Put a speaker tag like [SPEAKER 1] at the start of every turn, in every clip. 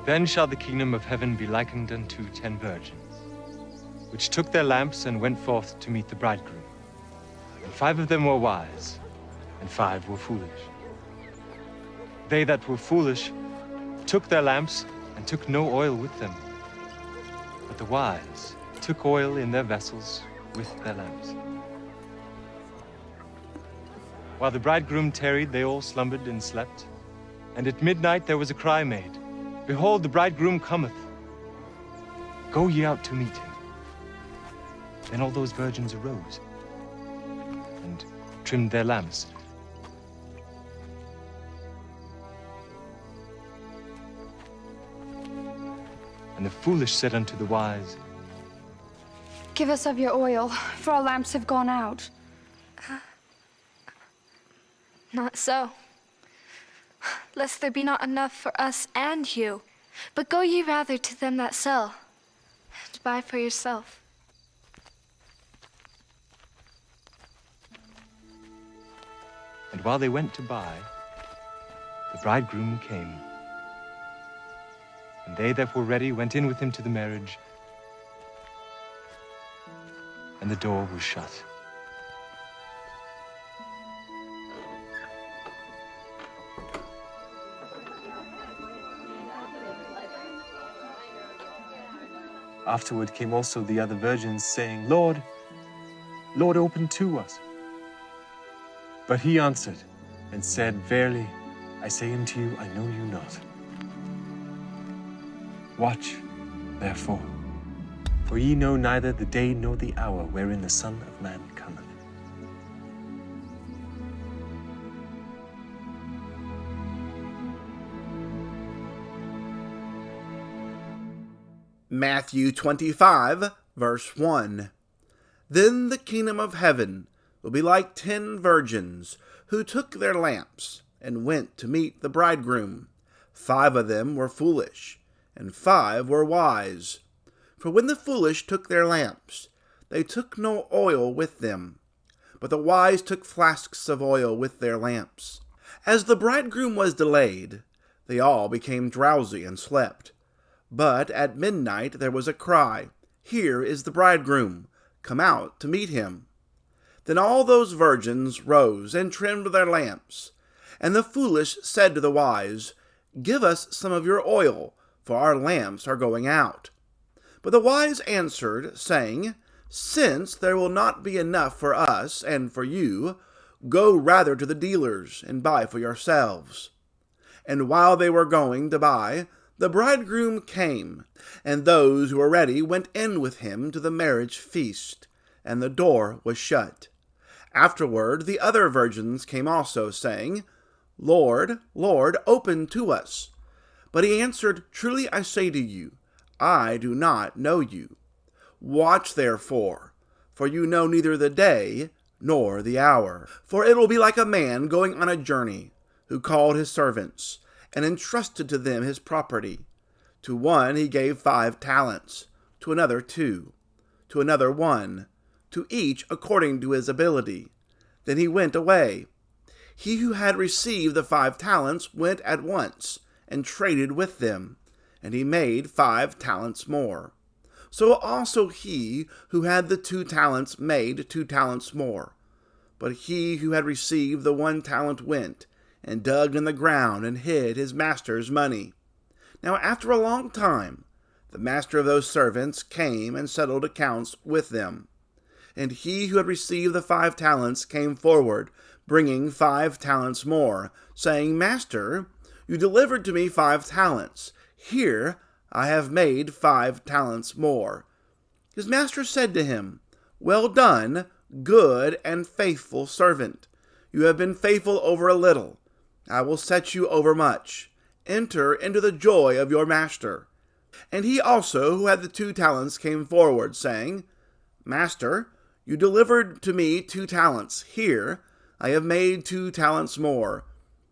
[SPEAKER 1] Then shall the kingdom of heaven be likened unto 10 virgins, which took their lamps and went forth to meet the bridegroom. And 5 of them were wise, and 5 were foolish. They that were foolish took their lamps and took no oil with them. But the wise took oil in their vessels with their lamps. While the bridegroom tarried, they all slumbered and slept. And at midnight there was a cry made, Behold, the bridegroom cometh. Go ye out to meet him. Then all those virgins arose and trimmed their lamps. And the foolish said unto the wise,
[SPEAKER 2] Give us of your oil, for our lamps have gone out.
[SPEAKER 3] Not so, lest there be not enough for us and you. But go ye rather to them that sell, and buy for yourself.
[SPEAKER 1] And while they went to buy, the bridegroom came. And they that were ready went in with him to the marriage, and the door was shut.
[SPEAKER 4] Afterward came also the other virgins, saying, Lord, Lord, open to us. But he answered and said, Verily, I say unto you, I know you not. Watch, therefore, for ye know neither the day nor the hour wherein the Son of Man cometh.
[SPEAKER 5] Matthew 25, verse 1. Then the kingdom of heaven will be like 10 virgins who took their lamps and went to meet the bridegroom. 5 of them were foolish, and 5 were wise. For when the foolish took their lamps, they took no oil with them, but the wise took flasks of oil with their lamps. As the bridegroom was delayed, they all became drowsy and slept. But at midnight there was a cry, Here is the bridegroom, come out to meet him. Then all those virgins rose and trimmed their lamps. And the foolish said to the wise, Give us some of your oil, for our lamps are going out. But the wise answered, saying, Since there will not be enough for us and for you, go rather to the dealers and buy for yourselves. And while they were going to buy, the bridegroom came, and those who were ready went in with him to the marriage feast, and the door was shut. Afterward the other virgins came also, saying, Lord, Lord, open to us. But he answered, Truly I say to you, I do not know you. Watch therefore, for you know neither the day nor the hour. For it will be like a man going on a journey, who called his servants, and entrusted to them his property. To one he gave 5 talents, to another 2, to another 1, to each according to his ability. Then he went away. He who had received the 5 talents went at once, and traded with them, and he made 5 talents more. So also he who had the 2 talents made 2 talents more. But he who had received the 1 talent went, and dug in the ground, and hid his master's money. Now after a long time, the master of those servants came and settled accounts with them. And he who had received the 5 talents came forward, bringing 5 talents more, saying, Master, you delivered to me 5 talents. Here I have made 5 talents more. His master said to him, Well done, good and faithful servant. You have been faithful over a little. I will set you over much. Enter into the joy of your master. And he also, who had the 2 talents, came forward, saying, Master, you delivered to me 2 talents. Here I have made 2 talents more.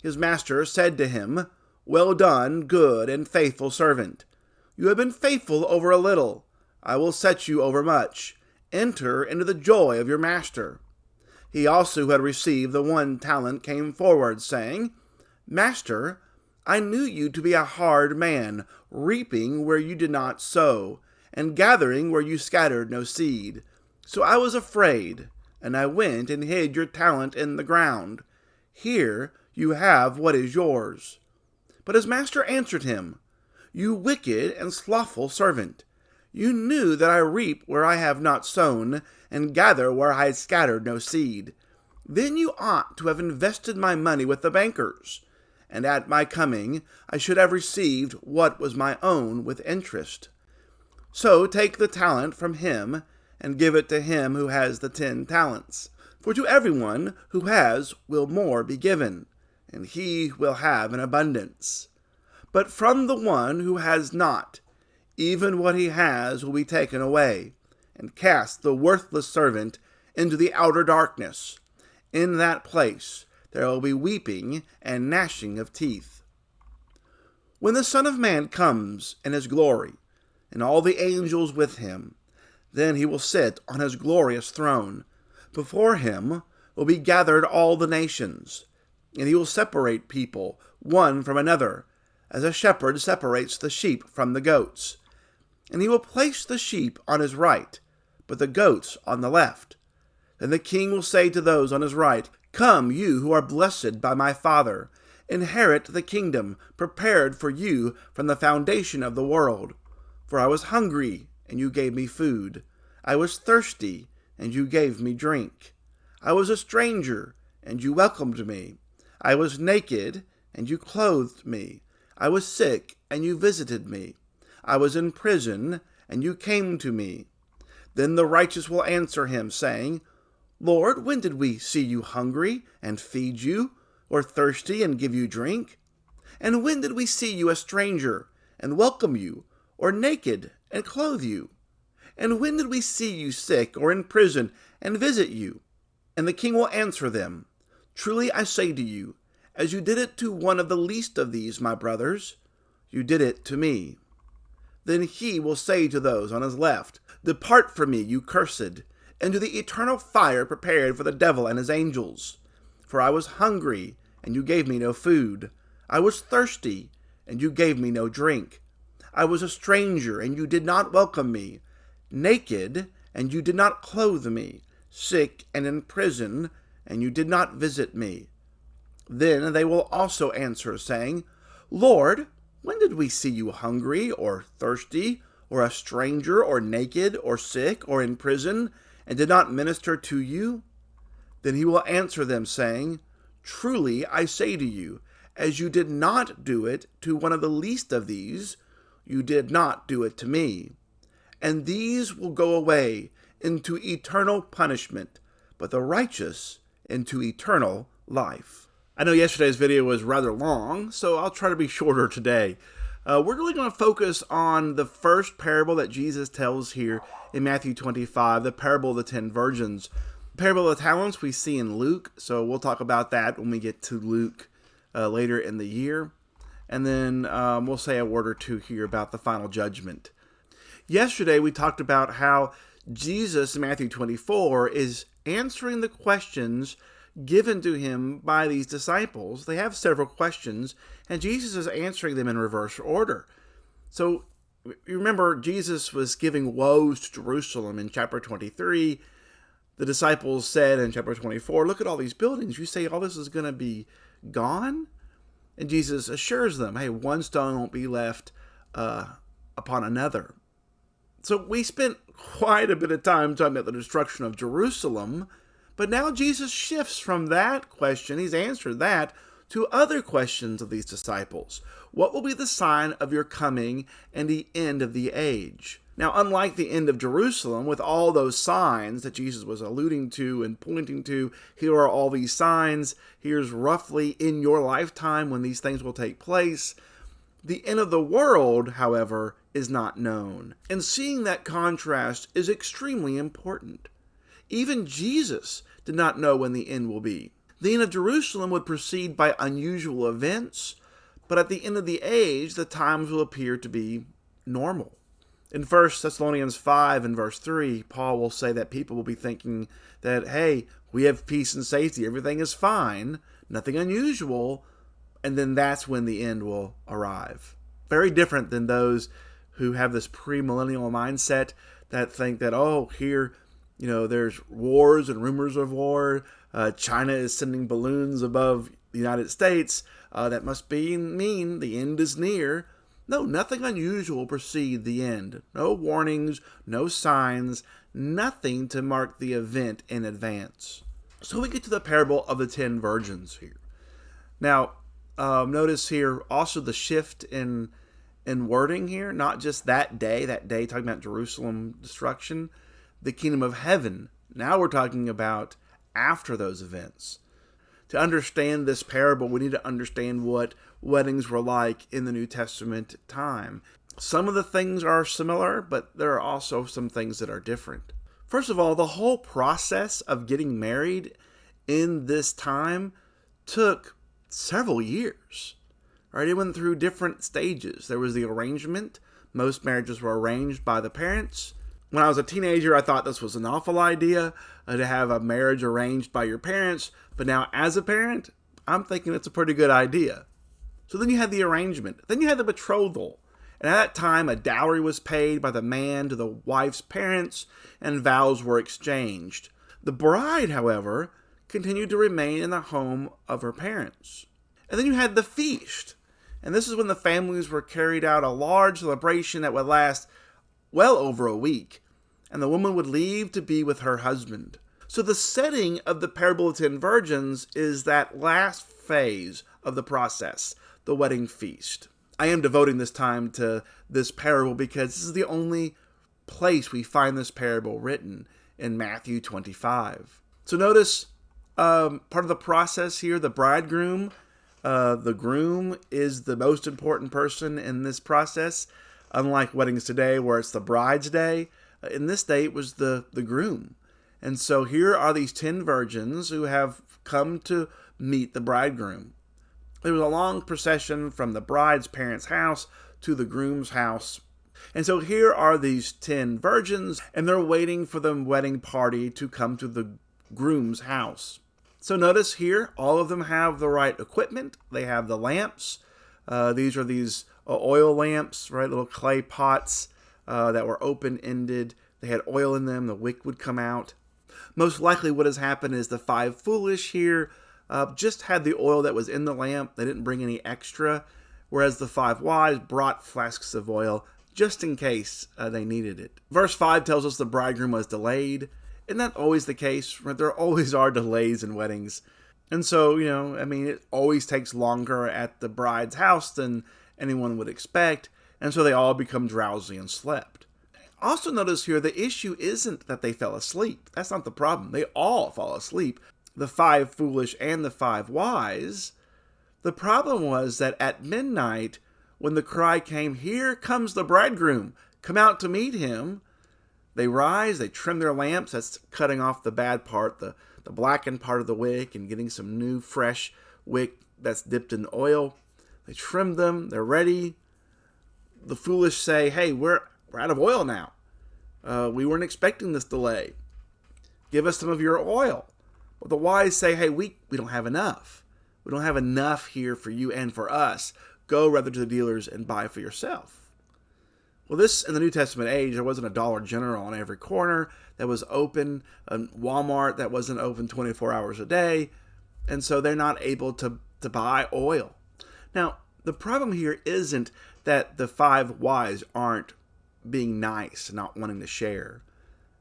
[SPEAKER 5] His master said to him, Well done, good and faithful servant. You have been faithful over a little. I will set you over much. Enter into the joy of your master. He also who had received the 1 talent came forward, saying, Master, I knew you to be a hard man, reaping where you did not sow, and gathering where you scattered no seed. So I was afraid, and I went and hid your talent in the ground. Here you have what is yours." But his master answered him, "You wicked and slothful servant, you knew that I reap where I have not sown, and gather where I had scattered no seed. Then you ought to have invested my money with the bankers, and at my coming I should have received what was my own with interest. So take the talent from him, and give it to him who has the 10 talents. For to everyone who has will more be given, and he will have an abundance. But from the one who has not, even what he has will be taken away. And cast the worthless servant into the outer darkness. In that place there will be weeping and gnashing of teeth. When the Son of Man comes in his glory, and all the angels with him, then he will sit on his glorious throne. Before him will be gathered all the nations, and he will separate people one from another, as a shepherd separates the sheep from the goats. And he will place the sheep on his right, but the goats on the left. Then the king will say to those on his right, "Come, you who are blessed by my Father, inherit the kingdom prepared for you from the foundation of the world. For I was hungry, and you gave me food. I was thirsty, and you gave me drink. I was a stranger, and you welcomed me. I was naked, and you clothed me. I was sick, and you visited me. I was in prison, and you came to me." Then the righteous will answer him, saying, "Lord, when did we see you hungry, and feed you, or thirsty, and give you drink? And when did we see you a stranger, and welcome you, or naked, and clothe you? And when did we see you sick, or in prison, and visit you?" And the king will answer them, "Truly I say to you, as you did it to one of the least of these, my brothers, you did it to me." Then he will say to those on his left, "Depart from me, you cursed, into the eternal fire prepared for the devil and his angels. For I was hungry, and you gave me no food. I was thirsty, and you gave me no drink. I was a stranger, and you did not welcome me. Naked, and you did not clothe me. Sick and in prison, and you did not visit me." Then they will also answer, saying, "Lord, when did we see you hungry, or thirsty, or a stranger, or naked, or sick, or in prison, and did not minister to you?" Then he will answer them, saying, "Truly I say to you, as you did not do it to one of the least of these, you did not do it to me." And these will go away into eternal punishment, but the righteous into eternal life. I know yesterday's video was rather long, so I'll try to be shorter today. We're really going to focus on the first parable that Jesus tells here in Matthew 25, the parable of the 10 virgins. The parable of the talents we see in Luke, so we'll talk about that when we get to Luke later in the year. And then we'll say a word or two here about the final judgment. Yesterday we talked about how Jesus in Matthew 24 is answering the questions given to him by these disciples. They have several questions, and Jesus is answering them in reverse order. So you remember Jesus was giving woes to Jerusalem in chapter 23. The disciples said in chapter 24, "Look at all these buildings. You say all this is going to be gone?" And Jesus assures them, "Hey, one stone won't be left upon another." So we spent quite a bit of time talking about the destruction of Jerusalem, but now Jesus shifts from that question, he's answered that, to other questions of these disciples. What will be the sign of your coming and the end of the age? Now, unlike the end of Jerusalem, with all those signs that Jesus was alluding to and pointing to, here are all these signs, here's roughly in your lifetime when these things will take place. The end of the world, however, is not known. And seeing that contrast is extremely important. Even Jesus did not know when the end will be. The end of Jerusalem would proceed by unusual events, but at the end of the age, the times will appear to be normal. In 1 Thessalonians 5 and verse 3, Paul will say that people will be thinking that, hey, we have peace and safety, everything is fine, nothing unusual, and then that's when the end will arrive. Very different than those who have this premillennial mindset that think that, oh, here, there's wars and rumors of war. China is sending balloons above the United States. That must mean the end is near. No, nothing unusual precede the end. No warnings, no signs, nothing to mark the event in advance. So we get to the parable of the 10 virgins here. Now, notice here also the shift in wording here, not just that day talking about Jerusalem destruction, the kingdom of heaven. Now we're talking about after those events. To understand this parable, we need to understand what weddings were like in the New Testament time. Some of the things are similar, but there are also some things that are different. First of all, the whole process of getting married in this time took several years. Right? It went through different stages. There was the arrangement. Most marriages were arranged by the parents. When I was a teenager, I thought this was an awful idea to have a marriage arranged by your parents. But now, as a parent, I'm thinking it's a pretty good idea. So then you had the arrangement. Then you had the betrothal. And at that time, a dowry was paid by the man to the wife's parents, and vows were exchanged. The bride, however, continued to remain in the home of her parents. And then you had the feast. And this is when the families were carried out a large celebration that would last well over a week. And the woman would leave to be with her husband. So the setting of the parable of 10 virgins is that last phase of the process, the wedding feast. I am devoting this time to this parable because this is the only place we find this parable written in Matthew 25. So notice part of the process here, the bridegroom, the groom is the most important person in this process. Unlike weddings today where it's the bride's day, in this day it was the groom. And so here are these 10 virgins who have come to meet the bridegroom. There was a long procession from the bride's parents' house to the groom's house. And so here are these 10 virgins, and they're waiting for the wedding party to come to the groom's house. So notice here, all of them have the right equipment. They have the lamps. These are these oil lamps, right? Little clay pots that were open-ended. They had oil in them. The wick would come out. Most likely what has happened is the 5 foolish here just had the oil that was in the lamp. They didn't bring any extra, whereas the 5 wise brought flasks of oil just in case they needed it. Verse 5 tells us the bridegroom was delayed. Isn't that always the case? Right? There always are delays in weddings. And so, it always takes longer at the bride's house than anyone would expect. And so they all become drowsy and slept. Also notice here, the issue isn't that they fell asleep. That's not the problem. They all fall asleep. The 5 foolish and the 5 wise. The problem was that at midnight, when the cry came, "Here comes the bridegroom, come out to meet him," they rise, they trim their lamps. That's cutting off the bad part, the blackened part of the wick, and getting some new, fresh wick that's dipped in oil. They trim them, they're ready. The foolish say, "Hey, we're out of oil now. We weren't expecting this delay. Give us some of your oil." But the wise say, "Hey, we don't have enough. We don't have enough here for you and for us. Go rather to the dealers and buy for yourself." Well, this, in the New Testament age, there wasn't a Dollar General on every corner that was open, a Walmart that wasn't open 24 hours a day, and so they're not able to buy oil. Now, the problem here isn't that the 5 wise aren't being nice and not wanting to share.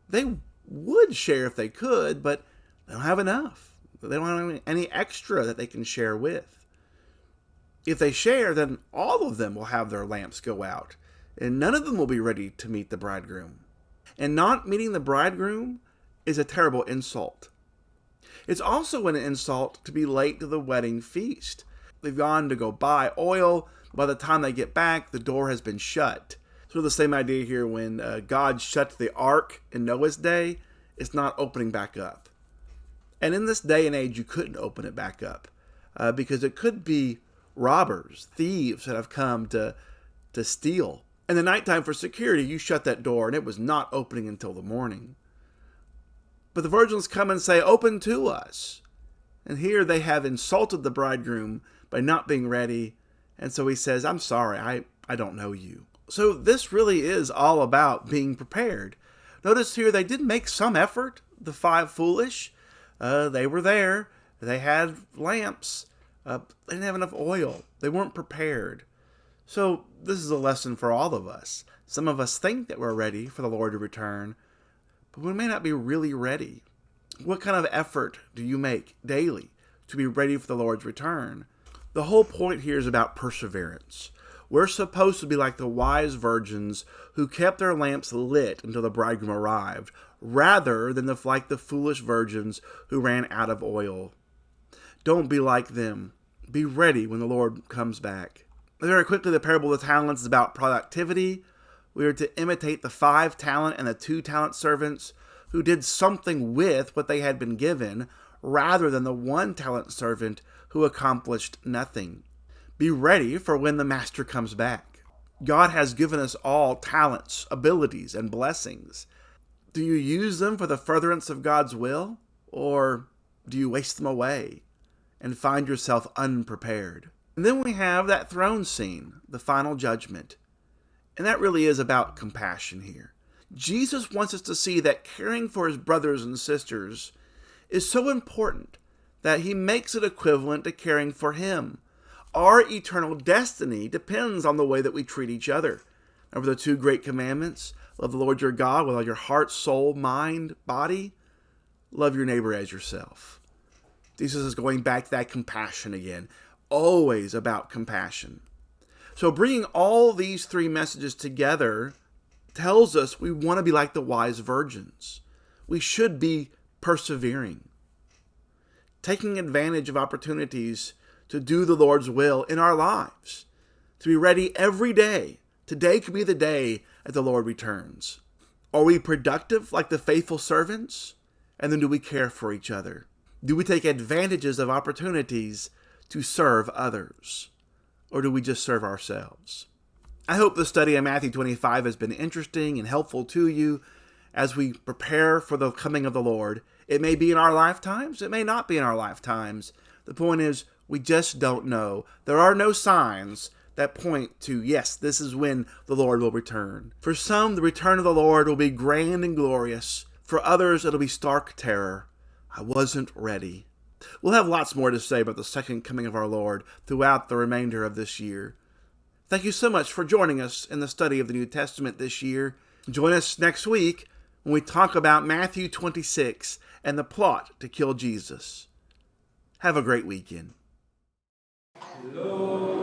[SPEAKER 5] They would share if they could, but they don't have enough. They don't have any extra that they can share with. If they share, then all of them will have their lamps go out, and none of them will be ready to meet the bridegroom. And not meeting the bridegroom is a terrible insult. It's also an insult to be late to the wedding feast. They've gone to go buy oil. By the time they get back, the door has been shut. So the same idea here when God shut the ark in Noah's day, it's not opening back up. And in this day and age, you couldn't open it back up because it could be robbers, thieves that have come to steal. In the nighttime for security, you shut that door and it was not opening until the morning. But the virgins come and say, "Open to us." And here they have insulted the bridegroom by not being ready. And so he says, I'm sorry, I don't know you. So this really is all about being prepared. Notice here they did make some effort, the 5 foolish. They were there. They had lamps. They didn't have enough oil. They weren't prepared. So this is a lesson for all of us. Some of us think that we're ready for the Lord to return, but we may not be really ready. What kind of effort do you make daily to be ready for the Lord's return? The whole point here is about perseverance. We're supposed to be like the wise virgins who kept their lamps lit until the bridegroom arrived, rather than like the foolish virgins who ran out of oil. Don't be like them. Be ready when the Lord comes back. Very quickly, the parable of the talents is about productivity. We are to imitate the 5 talent and the 2 talent servants who did something with what they had been given, rather than the 1 talent servant who accomplished nothing. Be ready for when the master comes back. God has given us all talents, abilities, and blessings. Do you use them for the furtherance of God's will, or do you waste them away and find yourself unprepared? And then we have that throne scene, the final judgment. And that really is about compassion here. Jesus wants us to see that caring for his brothers and sisters is so important that he makes it equivalent to caring for him. Our eternal destiny depends on the way that we treat each other. Remember the 2 great commandments? Love the Lord your God with all your heart, soul, mind, body. Love your neighbor as yourself. Jesus is going back to that compassion again. Always about compassion. So bringing all these 3 messages together tells us we want to be like the wise virgins. We should be persevering, taking advantage of opportunities to do the Lord's will in our lives, to be ready every day. Today could be the day that the Lord returns. Are we productive like the faithful servants? And then do we care for each other? Do we take advantages of opportunities to serve others? Or do we just serve ourselves? I hope the study of Matthew 25 has been interesting and helpful to you as we prepare for the coming of the Lord. It may be in our lifetimes. It may not be in our lifetimes. The point is, we just don't know. There are no signs that point to, yes, this is when the Lord will return. For some, the return of the Lord will be grand and glorious. For others, it'll be stark terror. I wasn't ready. We'll have lots more to say about the second coming of our Lord throughout the remainder of this year. Thank you so much for joining us in the study of the New Testament this year. Join us next week when we talk about Matthew 26 and the plot to kill Jesus. Have a great weekend.
[SPEAKER 1] Lord.